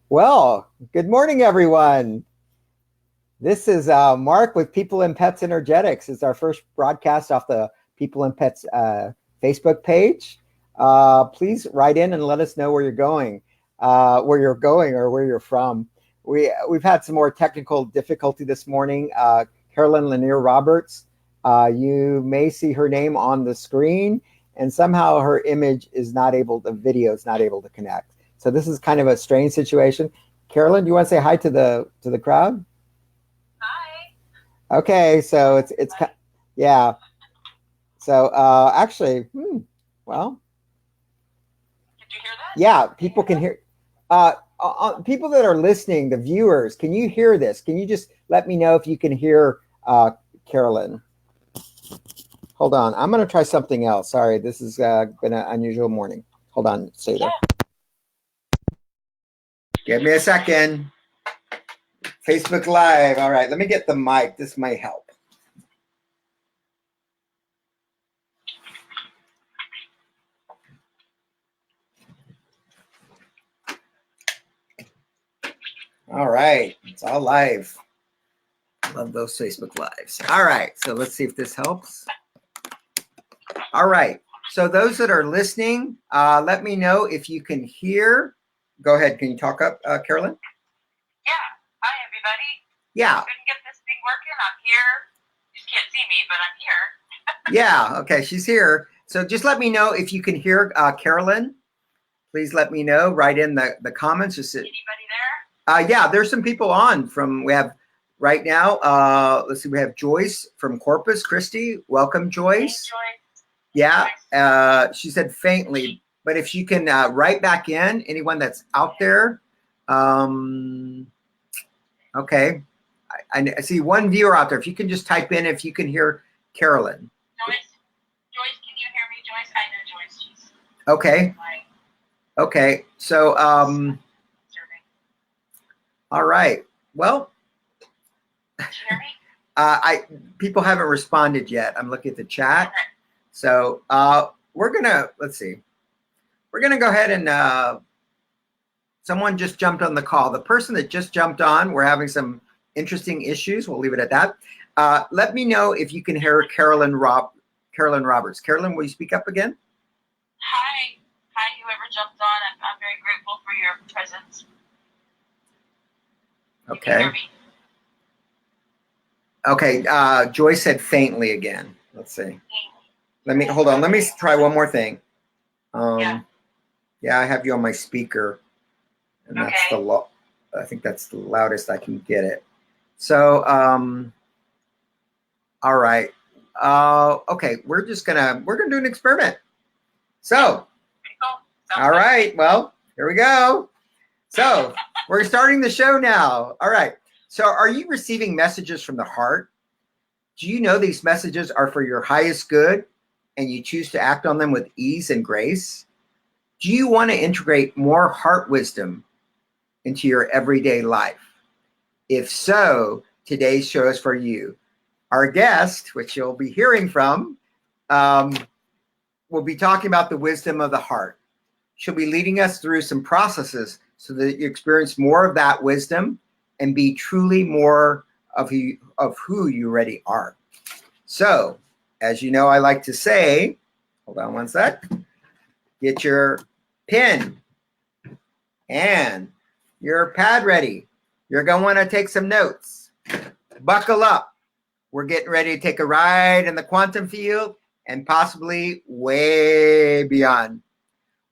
Well, good morning, everyone. This is Mark with People and Pets Energetics. It's our first broadcast off the People and Pets Facebook page. Please write in and let us know where you're going, or where you're from. We've had some more technical difficulty this morning. Carolyn Lanier Roberts, you may see her name on the screen, and somehow her image is not able, the video is not able to connect. So this is kind of a strange situation. Carolyn, do you want to say hi to the crowd? Hi. Okay, so it's yeah. So actually, well. Did you hear that? Yeah, people can hear. People that are listening, the viewers, can you hear this? Can you just let me know if you can hear Carolyn? Hold on, I'm going to try something else. Sorry, this has been an unusual morning. Hold on, stay there. Give me a second. Facebook Live. All right, let me get the mic. This might help. All right, it's all live. Love those Facebook Lives. All right, so let's see if this helps. All right, so those that are listening, let me know if you can hear. Go ahead, can you talk up, Carolyn? Yeah, hi everybody. Yeah. I couldn't get this thing working. I'm here. You just can't see me, but I'm here. Yeah, okay, she's here. So just let me know if you can hear Carolyn. Please let me know. Write in the comments. Just anybody there? Yeah, there's some people on from, we have right now, let's see, we have Joyce from Corpus Christi. Welcome, Joyce. Hey, Joyce. Yeah, she said faintly, but if you can write back in, anyone that's out there. Okay, I see one viewer out there. If you can just type in if you can hear Carolyn. Joyce, can you hear me, Joyce? I know Joyce. She's okay. Okay, so, all right, well. Did you hear me? People haven't responded yet. I'm looking at the chat. Okay. So we're gonna, let's see. We're gonna go ahead and someone just jumped on the call. The person that just jumped on, we're having some interesting issues. We'll leave it at that. Let me know if you can hear Carolyn Roberts. Carolyn, will you speak up again? Hi, whoever jumped on. I'm very grateful for your presence. Okay. You can hear me. Okay, Joyce said faintly again. Let's see. Hold on. Let me try one more thing. Yeah, I have you on my speaker, and that's I think that's the loudest I can get it. So, all right. Okay, we're gonna do an experiment. So, all right. Well, here we go. So we're starting the show now. All right. So are you receiving messages from the heart? Do you know these messages are for your highest good and you choose to act on them with ease and grace? Do you want to integrate more heart wisdom into your everyday life? If so, today's show is for you. Our guest, which you'll be hearing from, will be talking about the wisdom of the heart. She'll be leading us through some processes so that you experience more of that wisdom and be truly more of who you already are. So, as you know, I like to say, hold on one sec, get your pen and your pad ready. You're going to want to take some notes. Buckle up. We're getting ready to take a ride in the quantum field and possibly way beyond.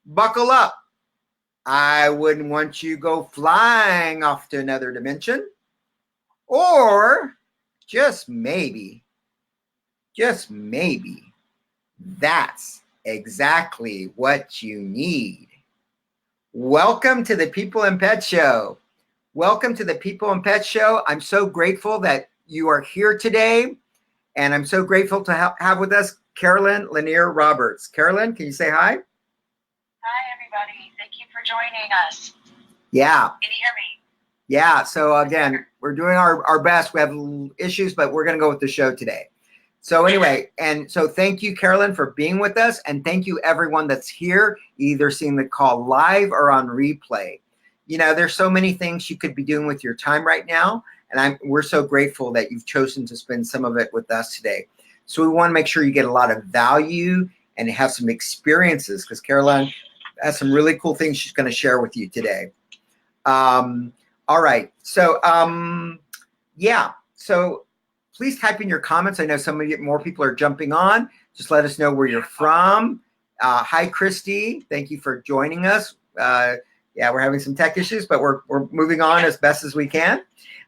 Buckle up. I wouldn't want you to go flying off to another dimension. Or just maybe, that's exactly what you need. Welcome to the People and Pet Show. Welcome to the People and Pet Show. I'm so grateful that you are here today. And I'm so grateful to have with us Carolyn Lanier Roberts. Carolyn, can you say hi? Hi, everybody. Thank you for joining us. Yeah. Can you hear me? Yeah. So again, we're doing our best. We have issues, but we're going to go with the show today. So anyway, and so thank you, Carolyn, for being with us. And thank you, everyone that's here, either seeing the call live or on replay. you know, there's so many things you could be doing with your time right now. And we're so grateful that you've chosen to spend some of it with us today. So we want to make sure you get a lot of value and have some experiences, because Carolyn has some really cool things she's going to share with you today. All right. So, yeah. So please type in your comments. I know some of you, more people are jumping on. Just let us know where you're from. Hi, Christy. Thank you for joining us. Yeah, we're having some tech issues, but we're moving on as best as we can.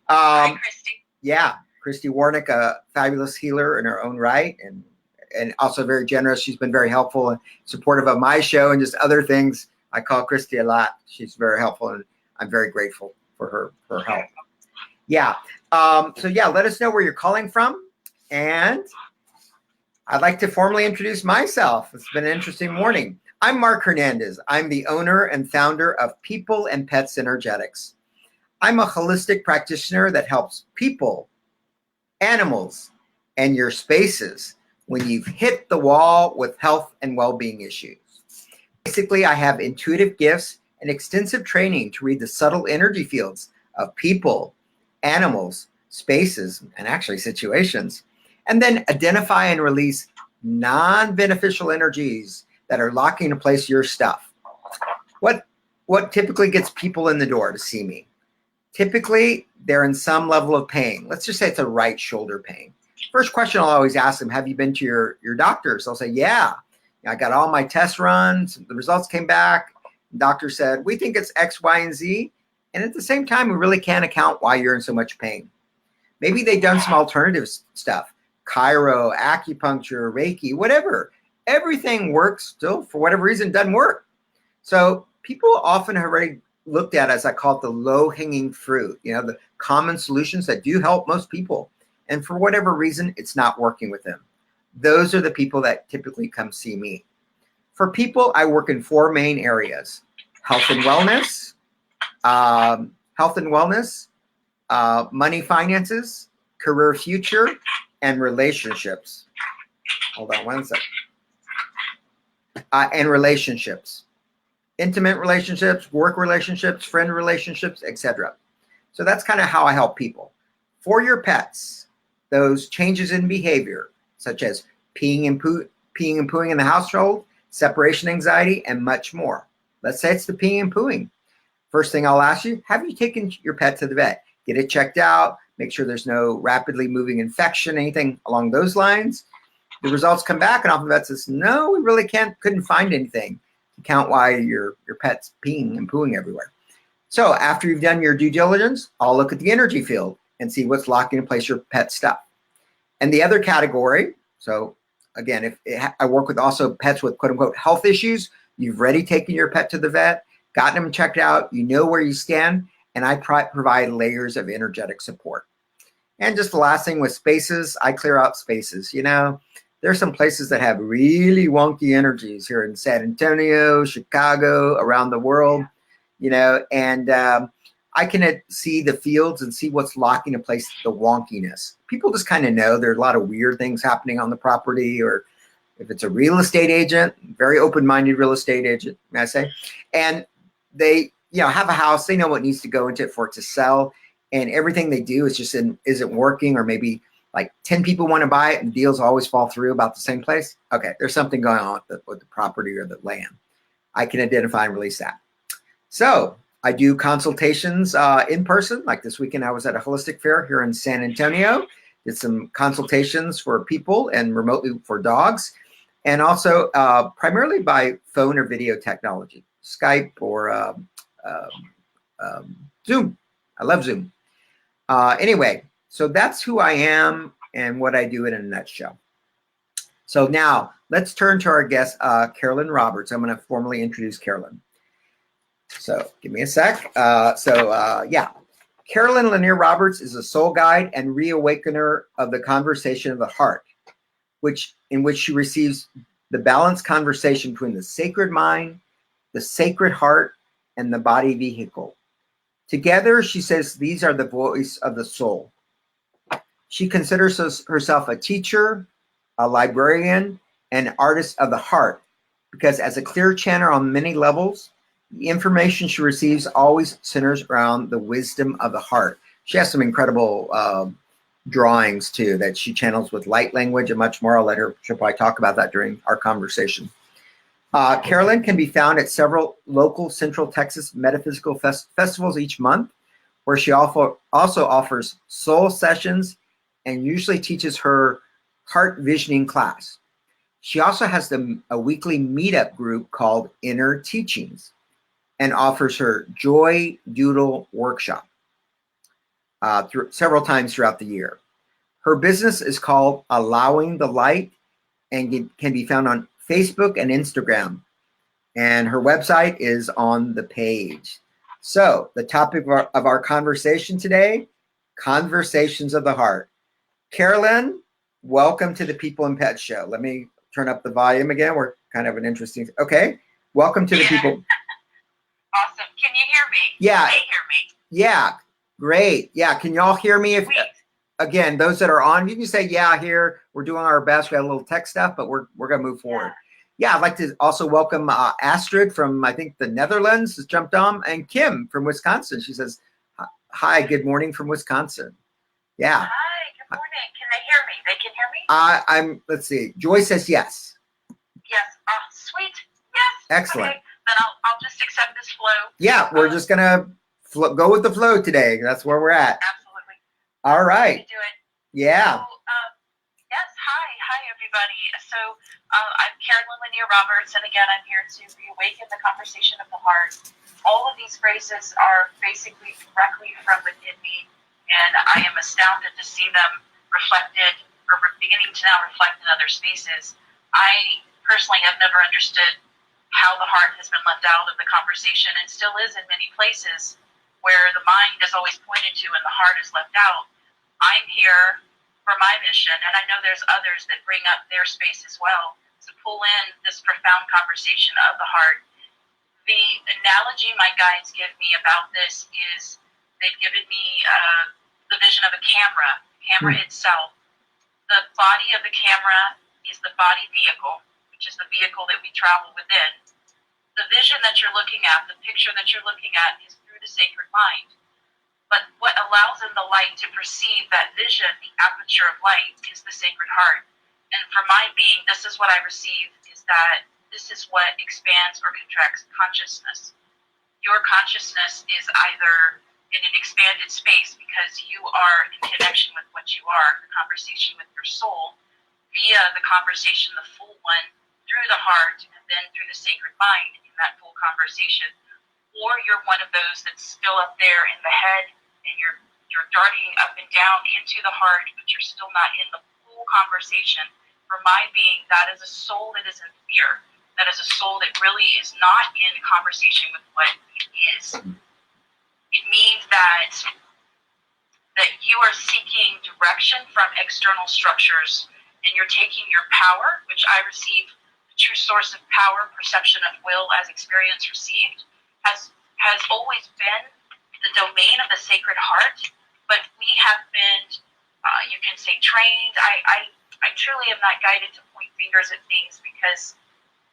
Hi, Christy. Yeah, Christy Warnick, a fabulous healer in her own right, and also very generous. She's been very helpful and supportive of my show and just other things. I call Christy a lot. She's very helpful, and I'm very grateful for her help. Yeah. So yeah, let us know where you're calling from. And I'd like to formally introduce myself. It's been an interesting morning. I'm Mark Hernandez. I'm the owner and founder of People and Pets Energetics. I'm a holistic practitioner that helps people, animals, and your spaces when you've hit the wall with health and well-being issues. Basically, I have intuitive gifts and extensive training to read the subtle energy fields of people, animals, spaces, and actually situations, and then identify and release non-beneficial energies that are locking in place your stuff. What typically gets people in the door to see me? Typically, they're in some level of pain. Let's just say it's a right shoulder pain. First question I'll always ask them, have you been to your doctors? They'll say, yeah. I got all my tests runs. The results came back. The doctor said, we think it's X, Y, and Z. And at the same time, we really can't account why you're in so much pain. Maybe they've done some alternative stuff, chiro, acupuncture, Reiki, whatever. Everything works still, for whatever reason, doesn't work. So people often have already looked at, as I call it, the low-hanging fruit, you know, the common solutions that do help most people. And for whatever reason, it's not working with them. Those are the people that typically come see me. For people, I work in 4 main areas: health and wellness, money, finances, career future, and relationships. Hold on one second. And relationships. Intimate relationships, work relationships, friend relationships, etc. So that's kind of how I help people. For your pets, those changes in behavior, such as peeing and pooing in the household, separation anxiety, and much more. Let's say it's the peeing and pooing. First thing I'll ask you, have you taken your pet to the vet? Get it checked out, make sure there's no rapidly moving infection, anything along those lines. The results come back, and often the vet says, no, we really couldn't find anything to count why your pet's peeing and pooing everywhere. So after you've done your due diligence, I'll look at the energy field and see what's locking in place your pet stuff. And the other category, so again, I work with also pets with quote unquote health issues. You've already taken your pet to the vet, gotten them checked out, you know where you stand, and I provide layers of energetic support. And just the last thing with spaces, I clear out spaces. You know, there's some places that have really wonky energies here in San Antonio, Chicago, around the world, you know, and I can see the fields and see what's locking in place the wonkiness. People just kind of know there's a lot of weird things happening on the property, or if it's a real estate agent, very open-minded real estate agent, may I say, and they, you know, have a house, they know what needs to go into it for it to sell, and everything they do is just isn't working, or maybe like 10 people want to buy it and deals always fall through about the same place. Okay, there's something going on with the property or the land. I can identify and release that. So I do consultations in person. Like this weekend, I was at a holistic fair here in San Antonio. Did some consultations for people and remotely for dogs, and also primarily by phone or video technology, Skype or Zoom. I love Zoom. Anyway, so that's who I am and what I do in a nutshell. So now let's turn to our guest, Carolyn Roberts. I'm going to formally introduce Carolyn. So give me a sec. Yeah, Carolyn Lanier Roberts is a soul guide and re-awakener of the conversation of the heart, in which she receives the balanced conversation between the sacred mind, the sacred heart, and the body vehicle. Together, she says these are the voice of the soul. She considers herself a teacher, a librarian, and artist of the heart, because as a clear channel on many levels, The information she receives always centers around the wisdom of the heart. She has some incredible drawings too that she channels with light language and much more. She'll probably talk about that during our conversation. Carolyn can be found at several local Central Texas metaphysical festivals each month, where she also offers soul sessions and usually teaches her heart visioning class. She also has a weekly meetup group called Inner Teachings and offers her Joy Doodle workshop several times throughout the year. Her business is called Allowing the Light and can be found on Facebook and Instagram. And her website is on the page. So the topic of our conversation today, Conversations of the Heart. Carolyn, welcome to the People and Pets Show. Let me turn up the volume again. We're kind of an interesting, okay. Welcome to the People. Awesome. Can you hear me? Yeah. Can they hear me? Yeah, great. Yeah, can y'all hear me? Again, those that are on, you can say, yeah, here. We're doing our best. We got a little tech stuff, but we're going to move forward. Yeah, I'd like to also welcome Astrid from, I think, the Netherlands has jumped on, and Kim from Wisconsin. She says, hi, good morning from Wisconsin. Yeah. Hi, good morning. Can they hear me? They can hear me? Let's see. Joy says yes. Yes. Sweet. Yes. Excellent. Okay. Then I'll just accept this flow. Yeah, we're just going to go with the flow today. That's where we're at. Absolutely. All right. Do it. Yeah. So, yes. Hi, everybody. So I'm Carolyn Lanier Roberts, and again, I'm here to reawaken the conversation of the heart. All of these phrases are basically directly from within me, and I am astounded to see them reflected, or beginning to now reflect in other spaces. I personally have never understood how the heart has been left out of the conversation, and still is in many places where the mind is always pointed to and the heart is left out. I'm here for my mission, and I know there's others that bring up their space as well, to pull in this profound conversation of the heart. The analogy my guides give me about this is they've given me the vision of a camera itself. The body of the camera is the body vehicle, which is the vehicle that we travel within. The vision that you're looking at, the picture that you're looking at, is through the sacred mind. But what allows in the light to perceive that vision, the aperture of light, is the sacred heart. And for my being, this is what I receive, is that this is what expands or contracts consciousness. Your consciousness is either in an expanded space because you are in connection with what you are, the conversation with your soul, via the conversation, the full one, through the heart, and then through the sacred mind in that full conversation. Or you're one of those that's still up there in the head, and you're darting up and down into the heart, but you're still not in the full conversation. For my being, that is a soul that is in fear. That is a soul that really is not in conversation with what it is. It means that you are seeking direction from external structures, and you're taking your power, which I receive, the true source of power, perception of will as experience received, has always been the domain of the sacred heart, but we have been, you can say, trained. I truly am not guided to point fingers at things because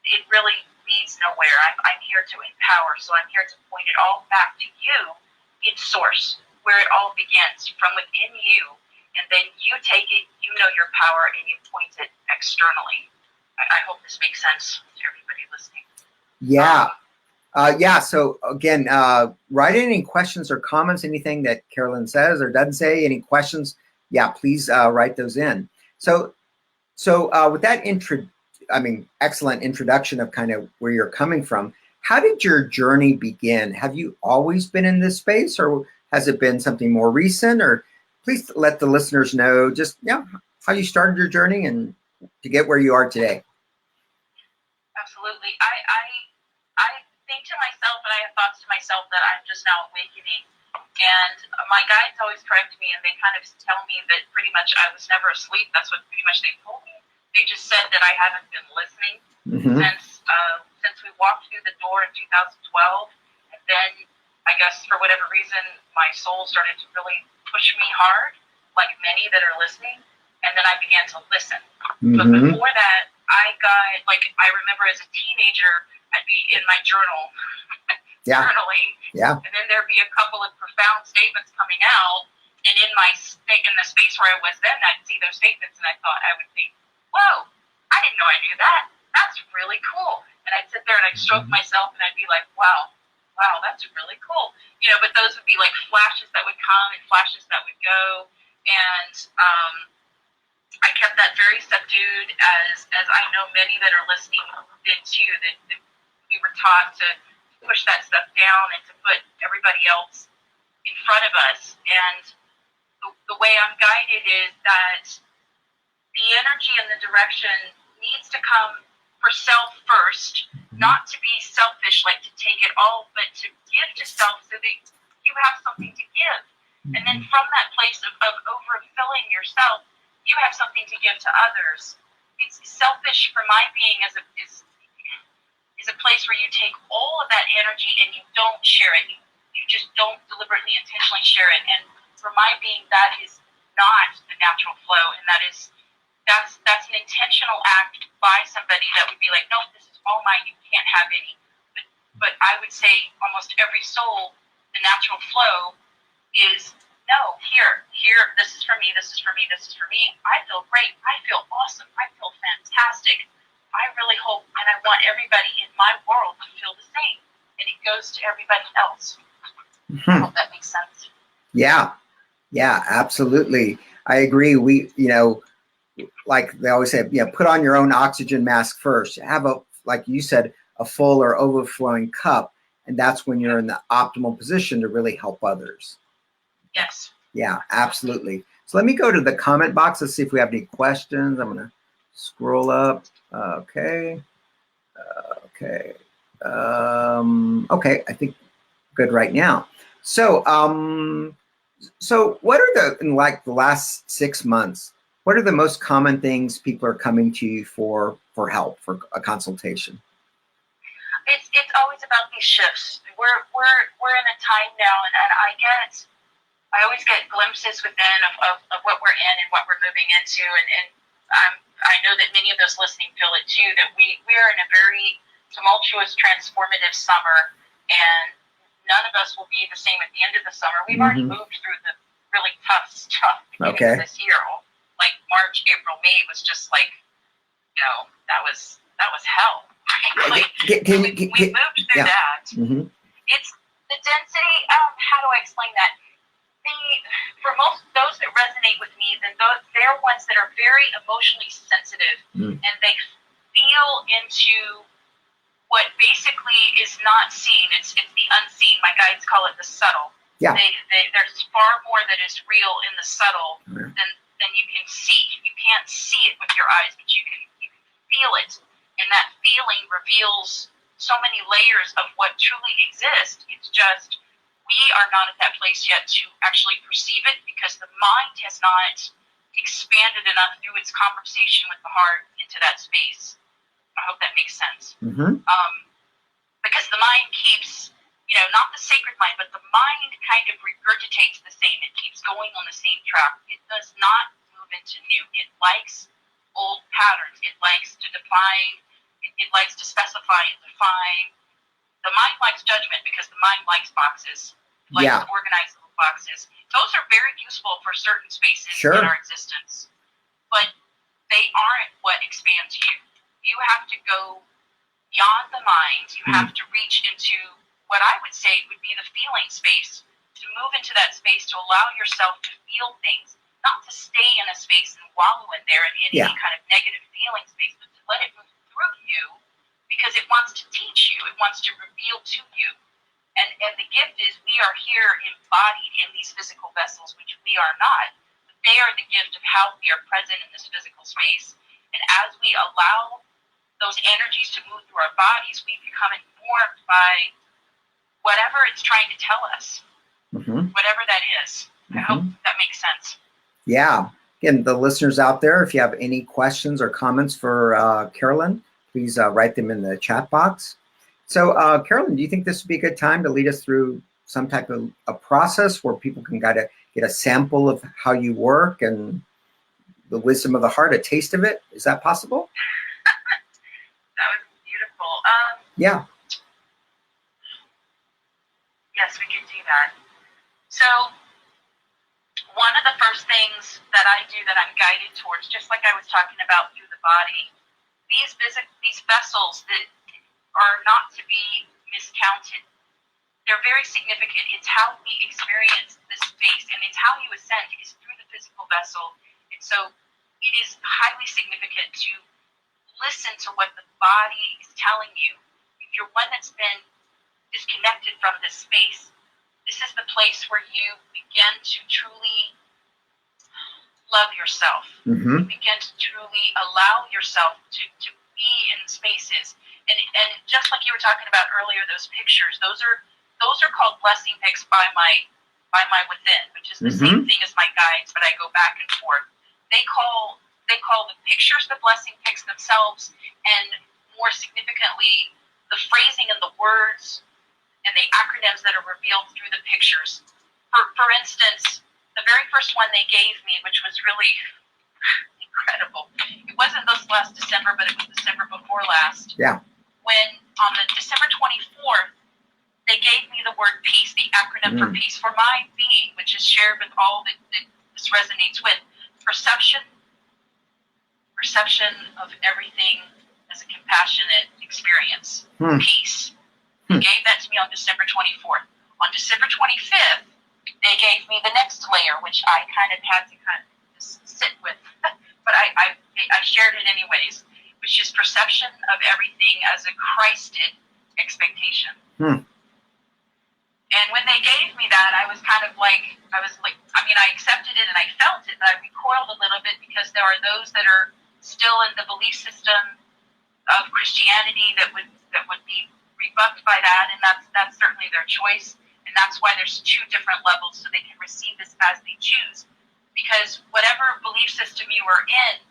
it really leads nowhere. I'm here to empower, so I'm here to point it all back to you in source, where it all begins, from within you, and then you take it, you know your power, and you point it externally. I hope this makes sense to everybody listening. Yeah. So again, write in any questions or comments, anything that Carolyn says or doesn't say, any questions. Yeah, please write those in. So with that excellent introduction of kind of where you're coming from, how did your journey begin? Have you always been in this space, or has it been something more recent? Or please let the listeners know just how you started your journey and to get where you are today. Absolutely. I think to myself, and I have thoughts to myself that I'm just now awakening. And my guides always correct me, and they kind of tell me that pretty much I was never asleep. That's what pretty much they told me. They just said that I haven't been listening since we walked through the door in 2012. And then I guess for whatever reason, my soul started to really push me hard, like many that are listening. And then I began to listen. But before that, I remember as a teenager, I'd be in my journal Yeah. journaling. Yeah. And then there'd be a couple of profound statements coming out. And in the space where I was then, I'd see those statements and I would think, whoa, I didn't know I knew that. That's really cool. And I'd sit there and I'd stroke myself and I'd be like, wow, that's really cool. But those would be like flashes that would come and flashes that would go. And I kept that very subdued, as I know many that are listening did too, that we were taught to push that stuff down and to put everybody else in front of us. And the way I'm guided is that the energy and the direction needs to come for self first, not to be selfish, like to take it all, but to give to self so that you have something to give. And then from that place of overfilling yourself, you have something to give to others. It's selfish for my being is a place where you take all of that energy and you don't share it. You just don't deliberately, intentionally share it. And for my being, that is not the natural flow, and that's an intentional act by somebody that would be like, no, this is all mine. You can't have any. But I would say almost every soul, the natural flow is, no, here, this is for me, this is for me, this is for me. I feel great. I feel awesome. I feel fantastic. I really hope, and I want everybody in my world to feel the same. And it goes to everybody else. I hope that makes sense. Yeah, absolutely. I agree. We, like they always say, put on your own oxygen mask first. Have like you said, a full or overflowing cup. And that's when you're in the optimal position to really help others. Yes. Yeah, absolutely. So let me go to the comment box. Let's see if we have any questions. I'm going to scroll up. Okay. Okay. I think good right now. So, so what are in like the last 6 months, what are the most common things people are coming to you for help, for a consultation? It's always about these shifts. We're in a time now, and I always get glimpses within of what we're in and what we're moving into, and I know that many of those listening feel it too, that we are in a very tumultuous, transformative summer, and none of us will be the same at the end of the summer. We've already moved through the really tough stuff beginning of this year. Like March, April, May was just like, that was hell. Like, we moved through that. It's the density. How do I explain that? For most those that resonate with me, then they're ones that are very emotionally sensitive, and they feel into what basically is not seen. It's the unseen. My guides call it the subtle. Yeah. There's far more that is real in the subtle than you can see. You can't see it with your eyes, but you can feel it, and that feeling reveals so many layers of what truly exists. It's just we are not at that place yet to actually perceive it, because the mind has not expanded enough through its conversation with the heart into that space. I hope that makes sense. Because the mind keeps, not the sacred mind, but the mind kind of regurgitates the same. It keeps going on the same track. It does not move into new. It likes old patterns. It likes to define. It likes to specify and define. The mind likes judgment because the mind likes boxes. It likes to organize little boxes. Those are very useful for certain spaces in our existence. But they aren't what expands you. You have to go beyond the mind. You have to reach into what I would say would be the feeling space, to move into that space, to allow yourself to feel things, not to stay in a space and wallow in there in any kind of negative feeling space, but to let it move through you, because it wants to teach you. It wants to reveal to you. And the gift is we are here embodied in these physical vessels, which we are not. But they are the gift of how we are present in this physical space. And as we allow those energies to move through our bodies, we become informed by whatever it's trying to tell us, whatever that is. I hope that makes sense. Yeah. Again, the listeners out there, if you have any questions or comments for Carolyn, please write them in the chat box. So, Carolyn, do you think this would be a good time to lead us through some type of a process where people can get a sample of how you work and the wisdom of the heart, a taste of it? Is that possible? That was beautiful. Yeah. Yes, we can do that. So one of the first things that I do that I'm guided towards, just like I was talking about through the body, these vessels that are not to be miscounted. They're very significant. It's how we experience this space, and it's how you ascend is through the physical vessel. And so it is highly significant to listen to what the body is telling you. If you're one that's been disconnected from this space, this is the place where you begin to truly love yourself. Mm-hmm. You begin to truly allow yourself to be in spaces. And just like you were talking about earlier, those pictures, those are called blessing pics by my within, which is the same thing as my guides, but I go back and forth. They call the pictures the blessing pics themselves, and more significantly, the phrasing and the words and the acronyms that are revealed through the pictures. For instance, the very first one they gave me, which was really incredible. It wasn't this last December, but it was December before last. Yeah. When on the December 24th, they gave me the word peace, the acronym for peace, for my being, which is shared with all that this resonates with. Perception of everything as a compassionate experience. Peace. They gave that to me on December 24th. On December 25th, they gave me the next layer, which I kind of had to just sit with. But I shared it anyways, which is perception of everything as a Christed expectation. And when they gave me that, I accepted it and I felt it, but I recoiled a little bit because there are those that are still in the belief system of Christianity that would be rebuffed by that, and that's certainly their choice, and that's why there's two different levels, so they can receive this as they choose. Because whatever belief system you are in,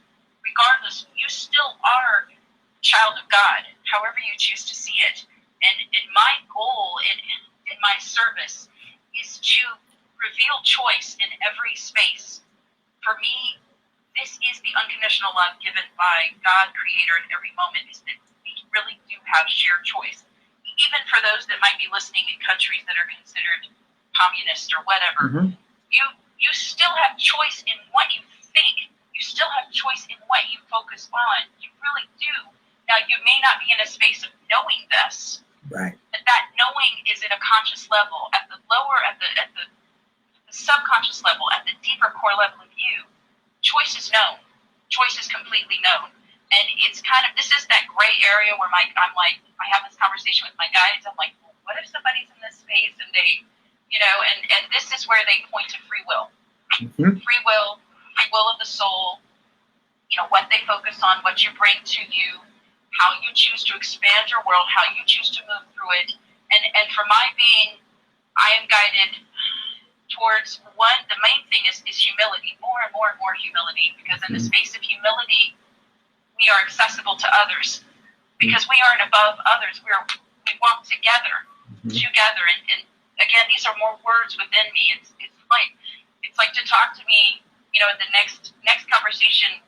regardless, you still are a child of God, however you choose to see it. And my goal in my service is to reveal choice in every space. For me, this is the unconditional love given by God, Creator, in every moment, is that we really do have shared choice. Even for those that might be listening in countries that are considered communist or whatever, you still have choice in what you think. You still have choice in what you focus on. You really do. Now, you may not be in a space of knowing this, right? But that knowing is at a conscious level, at the subconscious level, at the deeper core level of you. Choice is known. Choice is completely known. And it's kind of, this is that gray area where I have this conversation with my guides. I'm like, well, what if somebody's in this space and they, and this is where they point to free will. Free will of the soul, what they focus on, what you bring to you, how you choose to expand your world, how you choose to move through it. And for my being, I am guided towards the main thing is humility, more and more and more humility, because in the space of humility, we are accessible to others, because we aren't above others. We walk together, and again, these are more words within me. It's like to talk to me, in the next conversation,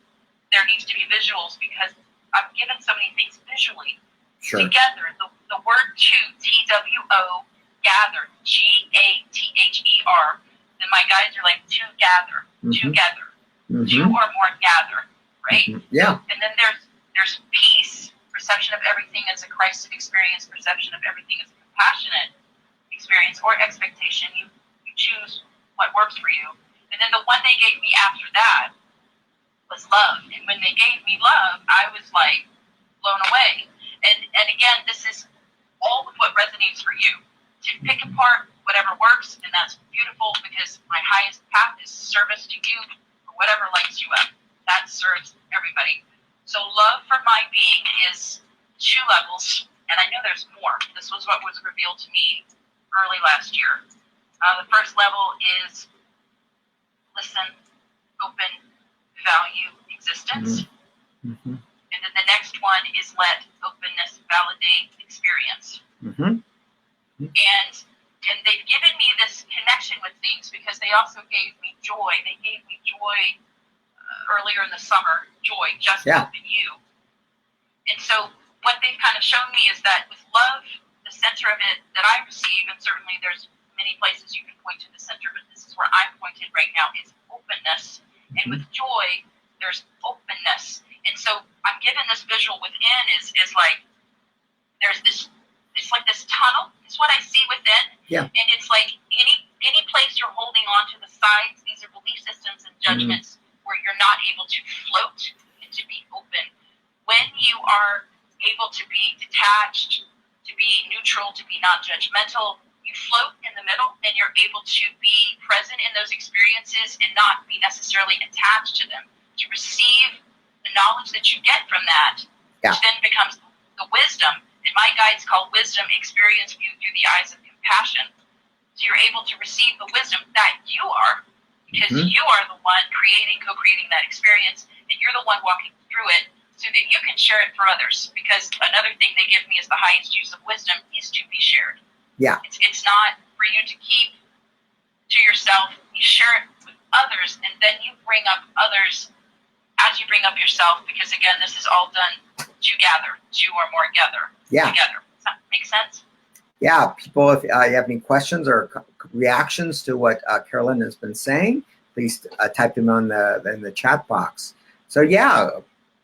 there needs to be visuals, because I'm given so many things visually. Sure. Together, the word TWO, gather, GATHER. Then my guides are like together, together, two or more gather, right? Yeah. And then there's peace, perception of everything as a Christed experience, perception of everything as a compassionate experience or expectation. You choose what works for you. And then the one they gave me after that was love. And when they gave me love, I was like blown away. And again, this is all with what resonates for you. To pick apart whatever works, and that's beautiful, because my highest path is service to you, or whatever lights you up. That serves everybody. So love for my being is two levels, and I know there's more. This was what was revealed to me early last year. The first level is listen, open, value existence. And then the next one is let openness validate experience. And they've given me this connection with things because they also gave me joy. They gave me joy earlier in the summer, joy, just open you. And so what they've kind of shown me is that with love, the center of it that I receive, and certainly there's many places you can point to the center, but this is where I'm pointed right now, is openness. And with joy, there's openness. And so I'm given this visual within is like there's this, it's like this tunnel is what I see within. Yeah. And it's like any place you're holding on to the sides, these are belief systems and judgments where you're not able to float and to be open. When you are able to be detached, to be neutral, to be non-judgmental, you float in the middle and you're able to be present in those experiences and not be necessarily attached to them, to receive the knowledge that you get from that, which then becomes the wisdom. And my guides call wisdom experience viewed through the eyes of compassion. So you're able to receive the wisdom that you are, because you are the one co-creating that experience, and you're the one walking through it so that you can share it for others. Because another thing they give me is the highest use of wisdom is to be shared. Yeah. It's not for you to keep to yourself. You share it with others, and then you bring up others as you bring up yourself, because again, this is all done together, two or more together. Together. Does that make sense? Yeah, people, if you have any questions or reactions to what Carolyn has been saying, please type them in the chat box. So yeah,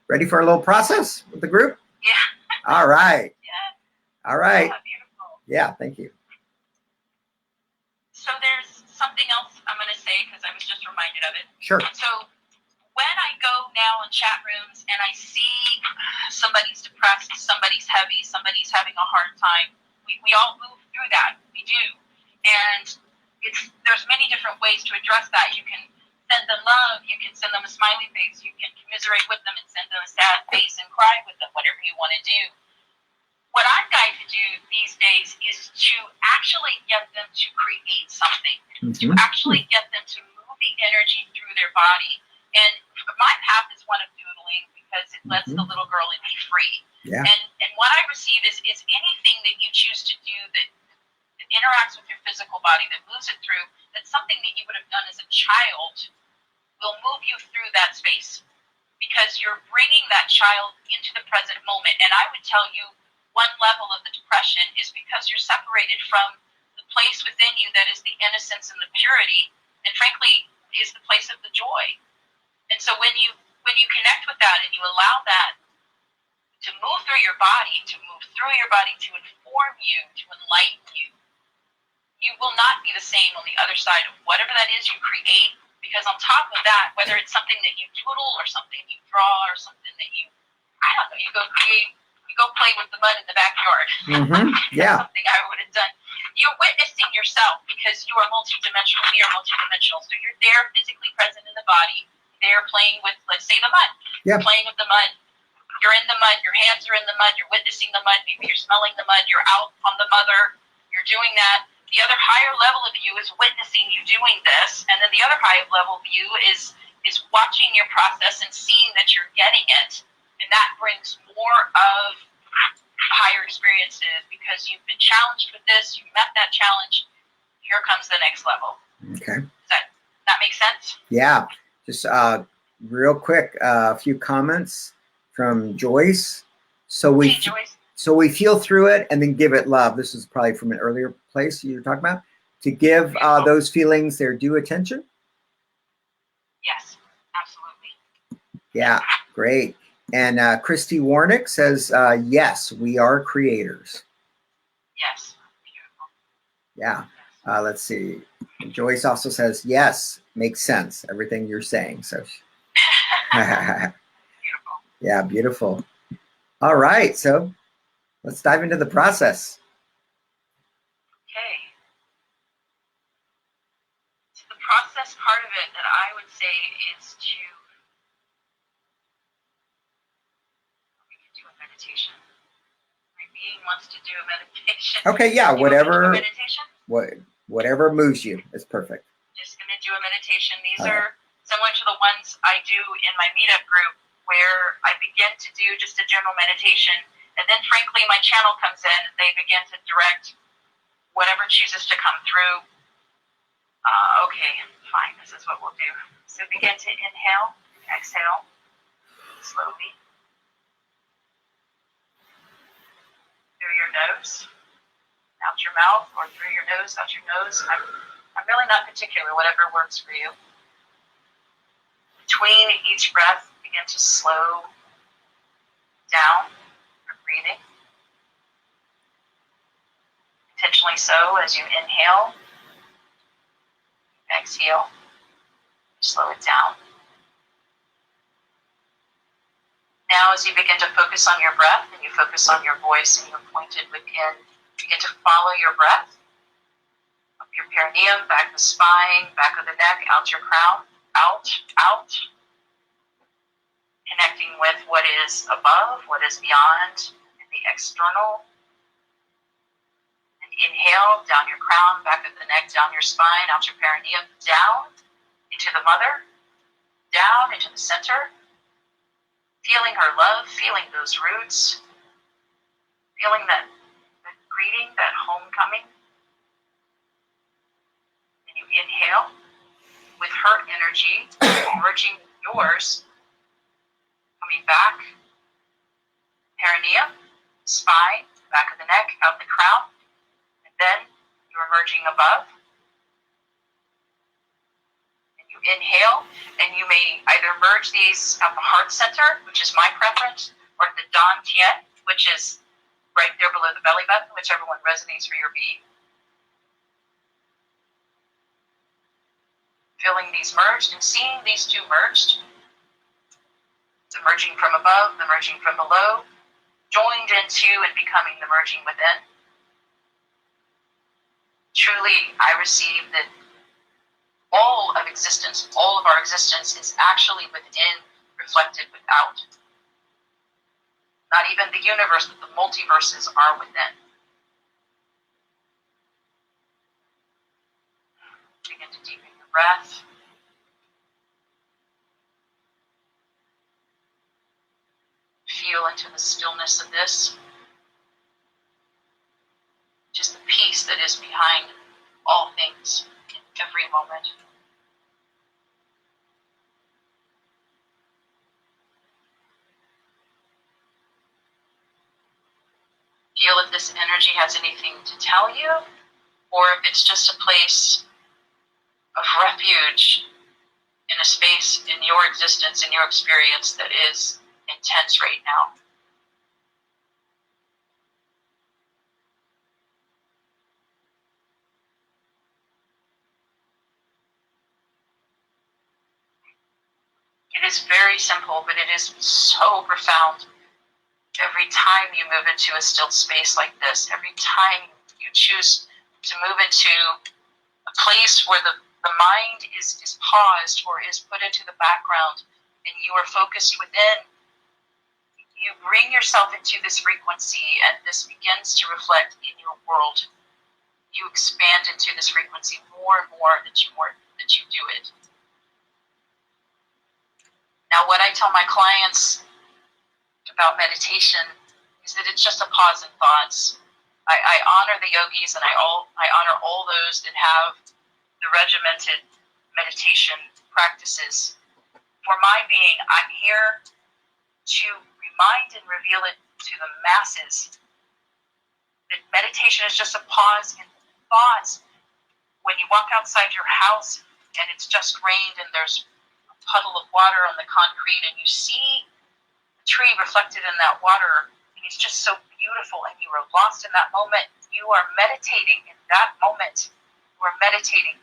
ready for a little process with the group? Yeah. All right. Yeah. All right. Yeah, beautiful. Yeah, thank you. So there's something else I'm going to say because I was just reminded of it. Sure. So when I go now in chat rooms and I see somebody's depressed, somebody's heavy, somebody's having a hard time, we all move through that. We do. And there's many different ways to address that. You can send them love. You can send them a smiley face. You can commiserate with them and send them a sad face and cry with them, whatever you want to do. What I'm guided to do these days is to actually get them to create something, to actually get them to move the energy through their body. And my path is one of doodling because it lets the little girl in me free. Yeah. And what I receive is anything that you choose to do that interacts with your physical body, that moves it through, that's something that you would have done as a child, will move you through that space because you're bringing that child into the present moment. And I would tell you one level of the depression is because you're separated from the place within you that is the innocence and the purity, and frankly, is the place of the joy. And so when you connect with that and you allow that to move through your body, to inform you, to enlighten you, you will not be the same on the other side of whatever that is you create. Because on top of that, whether it's something that you doodle or something you draw or something that you go play with the mud in the backyard. Yeah. That's something I would have done. You're witnessing yourself because you are multidimensional. We are multidimensional. So you're there physically present in the body. They're playing with, let's say, the mud. Yeah. You're playing with the mud. You're in the mud. Your hands are in the mud. You're witnessing the mud. Maybe you're smelling the mud. You're out on the mother. You're doing that. The other higher level of you is witnessing you doing this. And then the other higher level of you is watching your process and seeing that you're getting it. And that brings more of higher experiences because you've been challenged with this. You met that challenge. Here comes the next level. Okay. Does that make sense? Yeah. Just real quick, a few comments from Joyce. So we feel through it and then give it love. This is probably from an earlier place you were talking about. To give those feelings their due attention. Yes, absolutely. Yeah, great. And Christy Warnick says, yes, we are creators. Yes, beautiful. Yeah. Let's see. Joyce also says, yes, makes sense. Everything you're saying. So, Beautiful. Yeah, beautiful. All right. So let's dive into the process. Okay. So the process part of it that I would say is we can do a meditation. My being wants to do a meditation. Okay, yeah, whatever. Meditation? Whatever moves you is perfect. Just going to do a meditation. These are similar to the ones I do in my meetup group where I begin to do just a general meditation. And then, frankly, my channel comes in. They begin to direct whatever chooses to come through. Okay, fine. This is what we'll do. So begin to inhale, exhale, slowly. Through your nose. out your mouth or through your nose, out your nose. I'm really not particular, whatever works for you. Between each breath, begin to slow down your breathing. Intentionally so as you inhale, exhale, slow it down. Now as you begin to focus on your breath and you focus on your voice and you're pointed within, begin to follow your breath up your perineum, back the spine, back of the neck, out your crown, out, out. Connecting with what is above, what is beyond, in the external. And inhale, down your crown, back of the neck, down your spine, out your perineum, down into the mother, down into the center. Feeling her love, feeling those roots, feeling that greeting, that homecoming. And you inhale with her energy, merging yours, coming back, perineum, spine, back of the neck, out the crown, and then you're merging above. Inhale, and you may either merge these at the heart center, which is my preference, or at the dantian, which is right there below the belly button, whichever one resonates for your being. Feeling these merged and seeing these two merged, the merging from above, the merging from below, joined into and becoming the merging within. Truly, I receive that all of existence, all of our existence is actually within, reflected without. Not even the universe, but the multiverses are within. Begin to deepen your breath. Feel into the stillness of this. Just the peace that is behind all things in every moment. Feel if this energy has anything to tell you, or if it's just a place of refuge in a space in your existence, in your experience that is intense right now. It is very simple, but it is so profound. Every time you move into a still space like this, every time you choose to move into a place where the mind is paused or is put into the background and you are focused within, you bring yourself into this frequency and this begins to reflect in your world. You expand into this frequency more and more that you do it. Now, what I tell my clients about meditation is that it's just a pause in thoughts. I honor the yogis and I honor all those that have the regimented meditation practices. For my being, I'm here to remind and reveal it to the masses that meditation is just a pause in thoughts. When you walk outside your house and it's just rained and there's a puddle of water on the concrete and you see tree reflected in that water, and it's just so beautiful, and you are lost in that moment. You are meditating in that moment. You are meditating.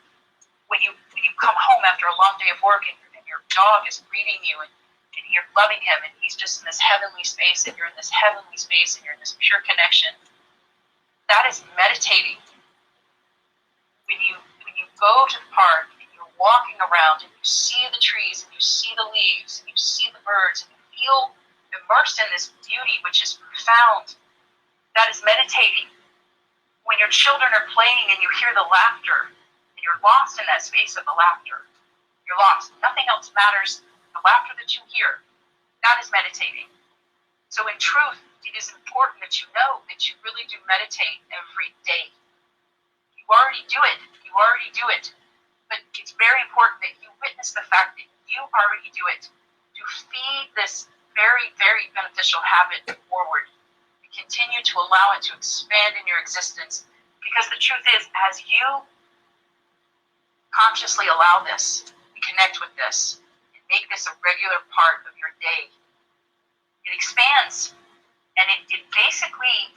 When you come home after a long day of work, and your dog is greeting you, and you're loving him, and he's just in this heavenly space, and you're in this heavenly space, and you're in this pure connection. That is meditating. When you go to the park, and you're walking around, and you see the trees, and you see the leaves, and you see the birds, and you feel immersed in this beauty which is profound. That is meditating. When your children are playing and you hear the laughter and you're lost in that space of the laughter, you're lost. Nothing else matters. The laughter that you hear, that is meditating. So in truth, it is important that you know that you really do meditate every day. You already do it. You already do it. But it's very important that you witness the fact that you already do it. To feed this very, very beneficial habit forward. Continue to allow it to expand in your existence Because the truth is, as you consciously allow this, and connect with this, and make this a regular part of your day, it expands. And it basically,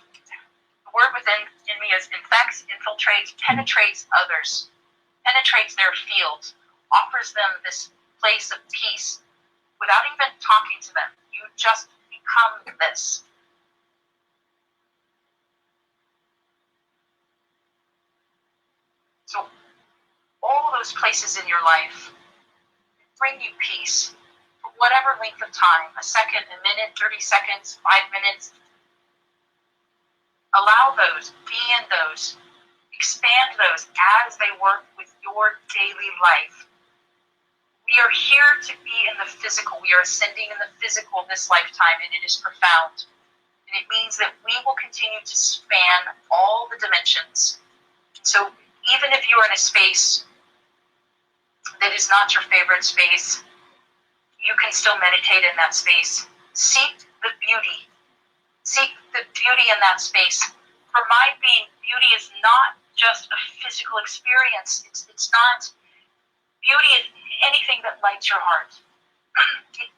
the word within in me is infects, infiltrates, penetrates others, penetrates their field, offers them this place of peace without even talking to them. You just become this. So all those places in your life bring you peace for whatever length of time, a second, a minute, 30 seconds, 5 minutes. Allow those, be in those, expand those as they work with your daily life. We are here to be in the physical. We are ascending in the physical this lifetime, and it is profound. And it means that we will continue to span all the dimensions. So even if you are in a space that is not your favorite space, you can still meditate in that space. Seek the beauty. Seek the beauty in that space. For my being, beauty is not just a physical experience. It's not, beauty is anything that lights your heart.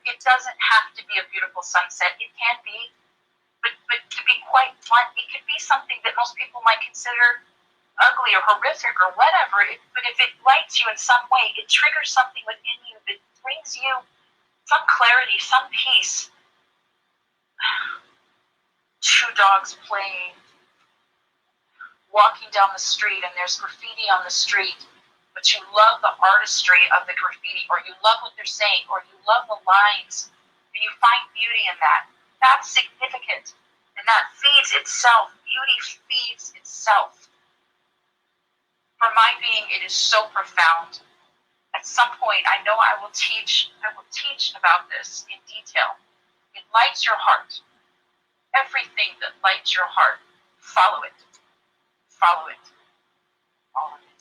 It doesn't have to be a beautiful sunset. It can be, but to be quite blunt, it could be something that most people might consider ugly or horrific or whatever. But if it lights you in some way, it triggers something within you that brings you some clarity, some peace. Two dogs playing, walking down the street, and there's graffiti on the street, but you love the artistry of the graffiti, or you love what they're saying, or you love the lines, and you find beauty in that. That's significant, and that feeds itself. Beauty feeds itself. For my being, it is so profound. At some point, I know I will teach about this in detail. It lights your heart. Everything that lights your heart, follow it. Follow it. Follow it.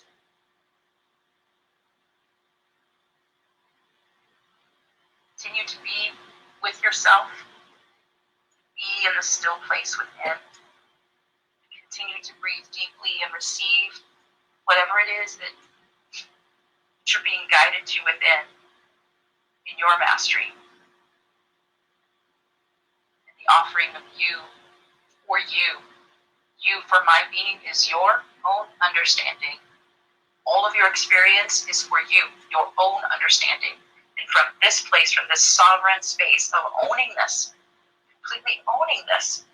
Continue to be with yourself. Be in the still place within. Continue to breathe deeply and receive whatever it is that you're being guided to within in your mastery. And the offering of you for you. You, for my being, is your own understanding. All of your experience is for you, your own understanding. And from this place, from this sovereign space of owning this, completely owning this,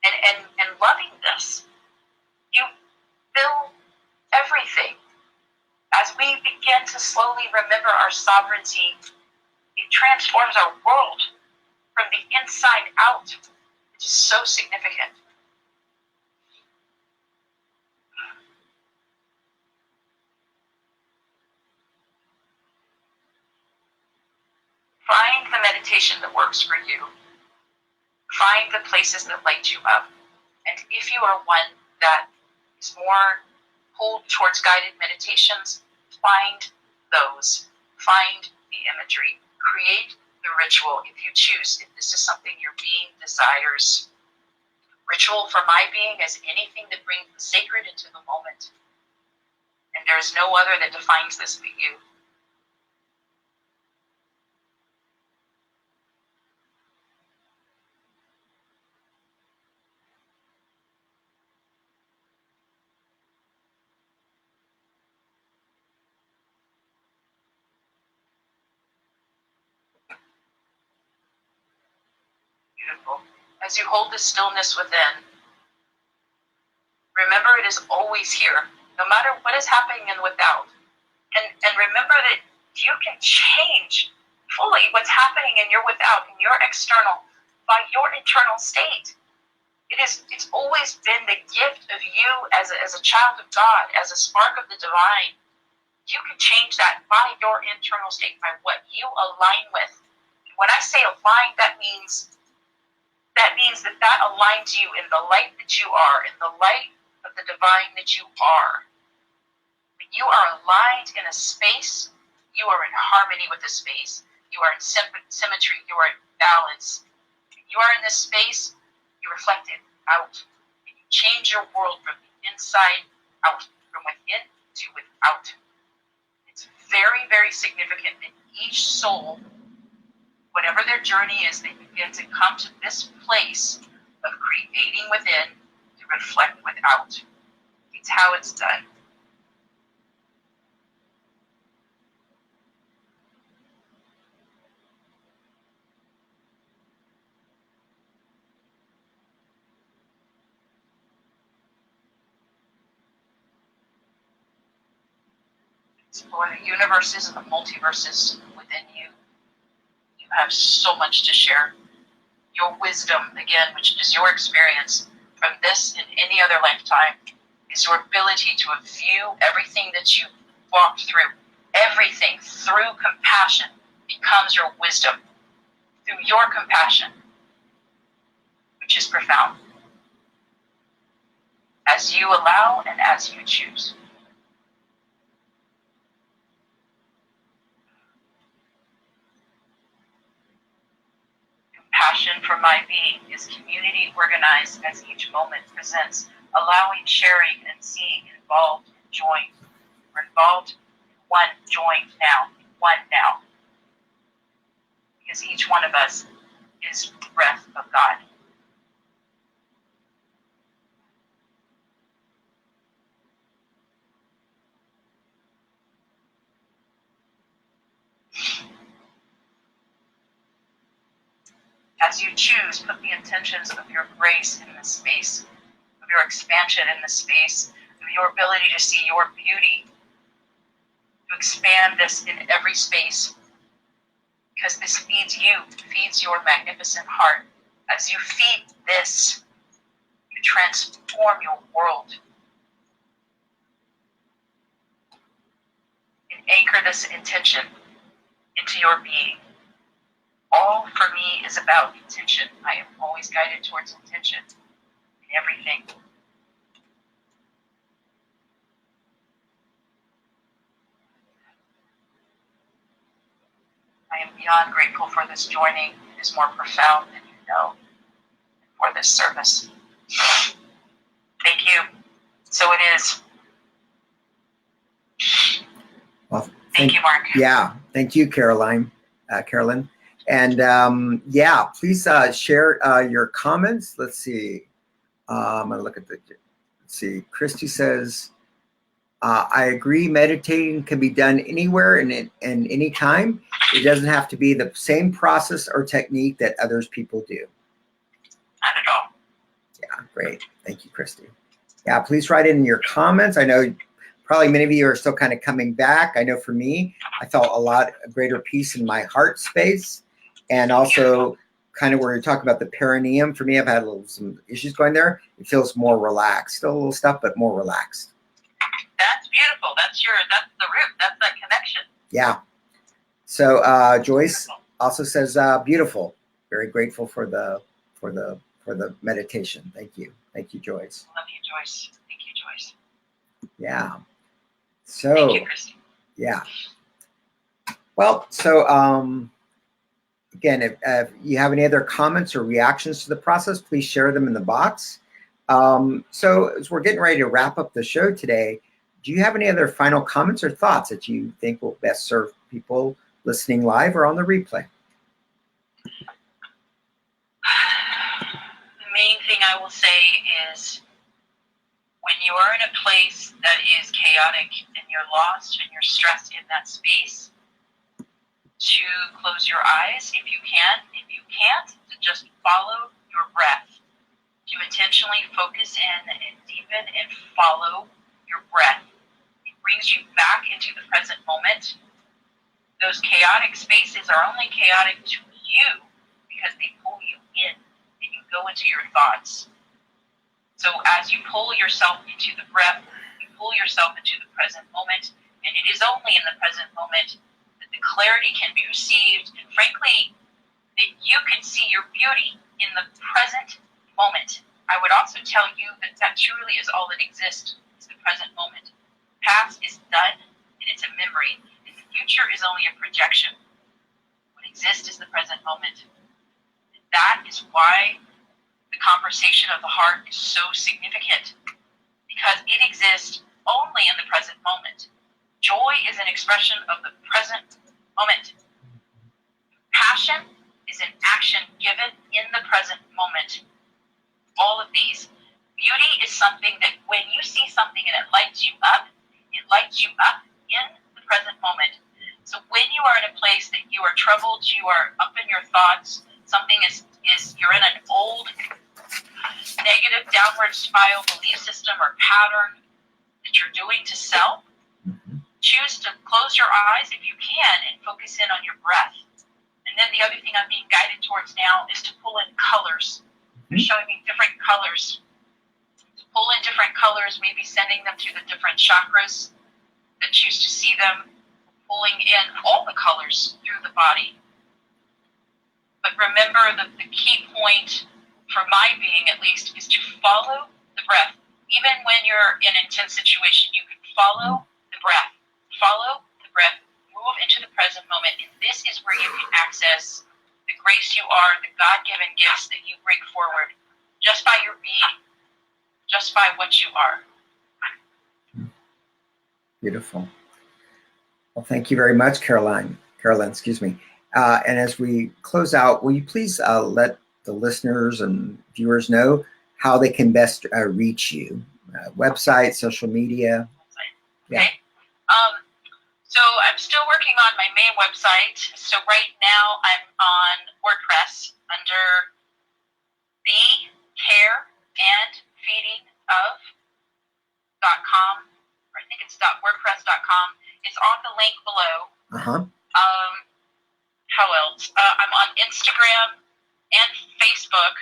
and loving this, you fill everything. As we begin to slowly remember our sovereignty, it transforms our world from the inside out, which is so significant. Find the meditation that works for you. Find the places that light you up. And if you are one that is more pulled towards guided meditations, find those. Find the imagery. Create the ritual if you choose, if this is something your being desires. Ritual for my being is anything that brings the sacred into the moment. And there is no other that defines this but you. Beautiful. As you hold the stillness within, remember it is always here, no matter what is happening in without. And remember that you can change fully what's happening in your without, in your external, by your internal state. It's always been the gift of you as a child of God, as a spark of the divine. You can change that by your internal state, by what you align with. When I say align, that means that aligns you in the light that you are, in the light of the divine that you are. When you are aligned in a space, you are in harmony with the space. You are in symmetry. You are in balance. When you are in this space, you reflect it out. And you change your world from the inside out, from within to without. It's very, very significant that each soul, whatever their journey is, they begin to come to this place of creating within to reflect without. It's how it's done. Explore the universes and the multiverses within you. You have so much to share. Your wisdom, again, which is your experience from this and any other lifetime, is your ability to view everything that you walked through. Everything through compassion becomes your wisdom. Through your compassion, which is profound. As you allow and as you choose. Passion for my being is community organized as each moment presents, allowing, sharing, and seeing, involved, joined. We're involved, one, joined now, one now. Because each one of us is the breath of God. As you choose, put the intentions of your grace in the space, of your expansion in the space, of your ability to see your beauty, to expand this in every space, because this feeds you, feeds your magnificent heart. As you feed this, you transform your world. And anchor this intention into your being. All for me is about intention. I am always guided towards intention in everything. I am beyond grateful for this joining. It is more profound than you know, for this service. Thank you. So it is. Well, thank you, Mark. Yeah, thank you, Carolyn. And yeah, please share your comments. Let's see. I'm gonna look at the. Let's see. Christy says, "I agree. Meditating can be done anywhere and any time. It doesn't have to be the same process or technique that others people do." Not at all. Yeah, great. Thank you, Christy. Yeah, please write in your comments. I know probably many of you are still kind of coming back. I know for me, I felt a greater peace in my heart space. And also kind of where you're talking about the perineum. For me, I've had some issues going there. It feels more relaxed. Still a little stuff, but more relaxed. That's beautiful. That's the root. That's that connection. Yeah. So Joyce also says, beautiful. Very grateful for the meditation. Thank you. Thank you, Joyce. Love you, Joyce. Thank you, Joyce. Yeah. So thank you, Christy. Yeah. Well, so again, if you have any other comments or reactions to the process, please share them in the box. So as we're getting ready to wrap up the show today, do you have any other final comments or thoughts that you think will best serve people listening live or on the replay? The main thing I will say is when you are in a place that is chaotic and you're lost and you're stressed in that space, to close your eyes if you can. If you can't, to just follow your breath. To intentionally focus in and deepen and follow your breath. It brings you back into the present moment. Those chaotic spaces are only chaotic to you because they pull you in and you go into your thoughts. So as you pull yourself into the breath, you pull yourself into the present moment, and it is only in the present moment that the clarity can be received, and frankly, that you can see your beauty in the present moment. I would also tell you that that truly is all that exists, is the present moment. Past is done, and it's a memory, and the future is only a projection. What exists is the present moment. And that is why the conversation of the heart is so significant, because it exists only in the present moment. Joy is an expression of the present moment. Passion is an action given in the present moment. All of these. Beauty is something that when you see something and it lights you up in the present moment. So when you are in a place that you are troubled, you are up in your thoughts, something is you're in an old negative downward spiral belief system or pattern that you're doing to self, choose to close your eyes if you can and focus in on your breath. And then the other thing I'm being guided towards now is to pull in colors. They're showing me different colors. To pull in different colors, maybe sending them to the different chakras that choose to see them, pulling in all the colors through the body. But remember that the key point for my being, at least, is to follow the breath. Even when you're in an intense situation, you can follow the breath. Follow the breath. Move into the present moment. And this is where you can access the grace you are, the God-given gifts that you bring forward, just by your being, just by what you are. Beautiful. Well, thank you very much, Carolyn, excuse me. And as we close out, will you please let the listeners and viewers know how they can best reach you? Website, social media? Yeah. Okay. So I'm still working on my main website. So right now I'm on WordPress under the care and feeding of.com, or I think it's .wordpress.com. It's on the link below. How else? I'm on Instagram and Facebook.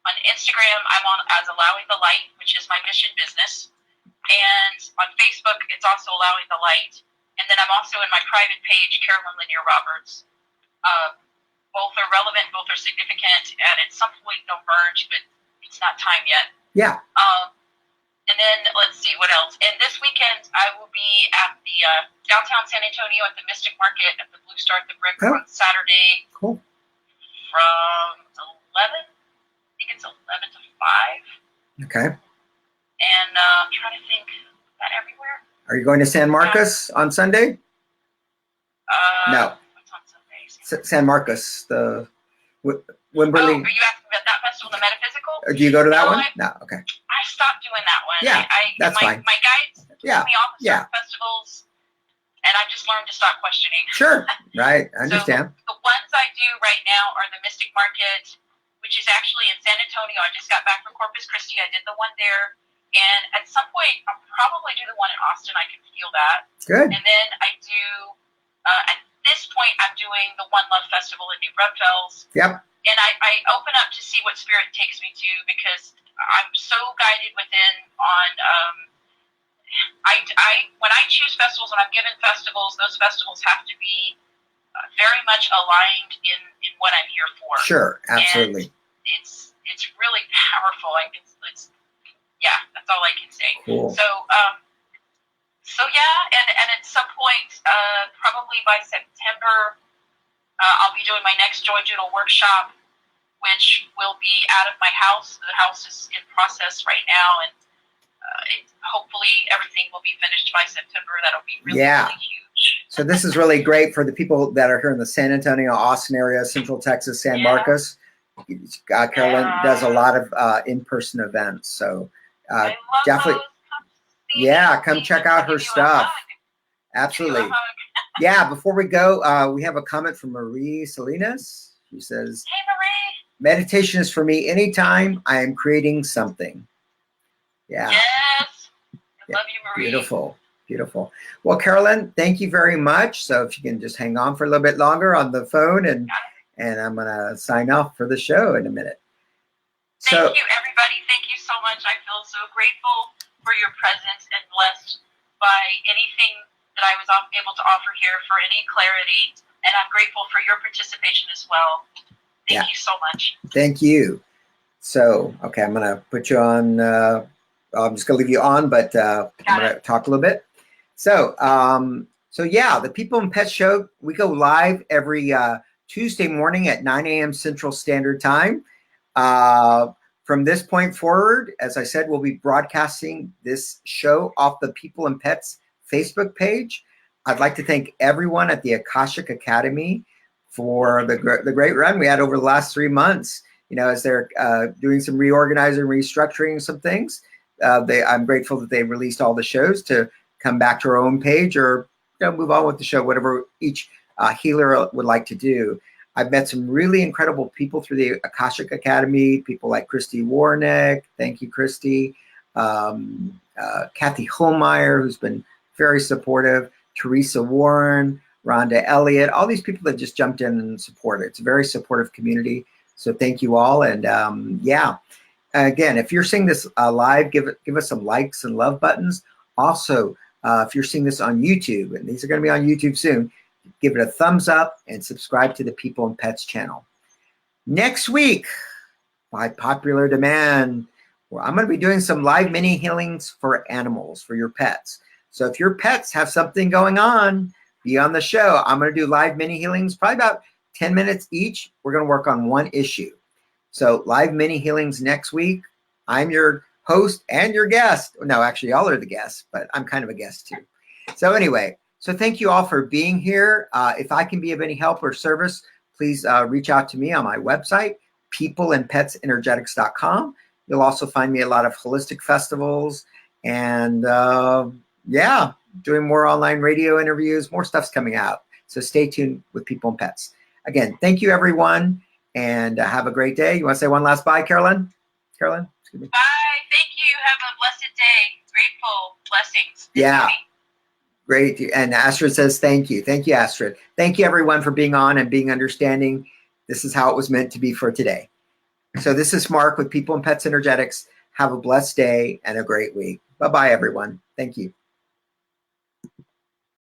On Instagram, I'm on as Allowing the Light, which is my mission business. And on Facebook, it's also Allowing the Light. And then I'm also in my private page, Carolyn Lanier Roberts. Both are relevant, both are significant, and at some point they'll merge, but it's not time yet. Yeah. And then, let's see, what else? And this weekend, I will be at the downtown San Antonio at the Mystic Market at the Blue Star at the Brick on Saturday. Cool. From 11, I think it's 11 to 5. Okay. And I'm trying to think, is that everywhere? Are you going to San Marcos on Sunday? No. What's on Sunday? San Marcos, the Wimberley. Oh, are you asking about that festival, the Metaphysical? Do you go to that one? No, okay. I stopped doing that one. Yeah, that's fine. My guides took me off of certain festivals, and I just learned to stop questioning. Sure, right, I understand. So the ones I do right now are the Mystic Market, which is actually in San Antonio. I just got back from Corpus Christi. I did the one there. And at some point, I'll probably do the one in Austin. I can feel that. Good. And then I do, at this point, I'm doing the One Love Festival in New Braunfels. Yep. And I open up to see what spirit takes me to, because I'm so guided within on, when I choose festivals, when I'm given festivals, those festivals have to be very much aligned in what I'm here for. Sure, absolutely. And it's really powerful. It's yeah, that's all I can say. Cool. So yeah, and at some point, probably by September, I'll be doing my next Joy Journal workshop, which will be out of my house. The house is in process right now, and hopefully everything will be finished by September. That'll be really, really huge. So this is really great for the people that are here in the San Antonio, Austin area, Central Texas, San Marcos. Carolyn does a lot of in-person events, so definitely, come check out her stuff. Absolutely. Yeah, before we go, we have a comment from Marie Salinas. She says, "Hey, Marie. Meditation is for me anytime I am creating something." Yeah. Yes. I love you, Marie. Beautiful. Beautiful. Well, Carolyn, thank you very much. So if you can just hang on for a little bit longer on the phone, and I'm going to sign off for the show in a minute. Thank you, everybody. Thank you so much. I feel so grateful for your presence and blessed by anything that I was able to offer here, for any clarity. And I'm grateful for your participation as well. Thank you so much. Thank you. So, okay, I'm going to put you on. I'm just going to leave you on, but I'm going to talk a little bit. So, yeah, the People and Pets Show, we go live every Tuesday morning at 9 a.m. Central Standard Time. From this point forward, as I said, we'll be broadcasting this show off the People and Pets Facebook page. I'd like to thank everyone at the Akashic Academy for the great run we had over the last 3 months. You know, as they're doing some reorganizing, restructuring some things. I'm grateful that they released all the shows to come back to our own page or move on with the show, whatever each healer would like to do. I've met some really incredible people through the Akashic Academy, people like Christy Warnick. Thank you, Christy. Kathy Holmeyer, who's been very supportive. Teresa Warren, Rhonda Elliott, all these people that just jumped in and supported. It's a very supportive community. So thank you all. And yeah, again, if you're seeing this live, give us some likes and love buttons. Also, if you're seeing this on YouTube, and these are going to be on YouTube soon, give it a thumbs up and subscribe to the People and Pets channel. Next week, by popular demand, I'm going to be doing some live mini healings for animals, for your pets. So if your pets have something going on, be on the show. I'm going to do live mini healings, probably about 10 minutes each. We're going to work on one issue. So live mini healings next week. I'm your host and your guest. No, actually, y'all are the guests, but I'm kind of a guest too. So anyway, so thank you all for being here. If I can be of any help or service, please reach out to me on my website, peopleandpetsenergetics.com. You'll also find me at a lot of holistic festivals and yeah, doing more online radio interviews, more stuff's coming out. So stay tuned with People and Pets. Again, thank you, everyone, and have a great day. You want to say one last bye, Carolyn? Carolyn? Excuse me. Bye. Thank you. Have a blessed day. Grateful. Blessings. Yeah. Great. And Astrid says thank you. Thank you, Astrid. Thank you, everyone, for being on and being understanding. This is how it was meant to be for today. So this is Mark with People and Pets Energetics. Have a blessed day and a great week. Bye-bye, everyone. Thank you.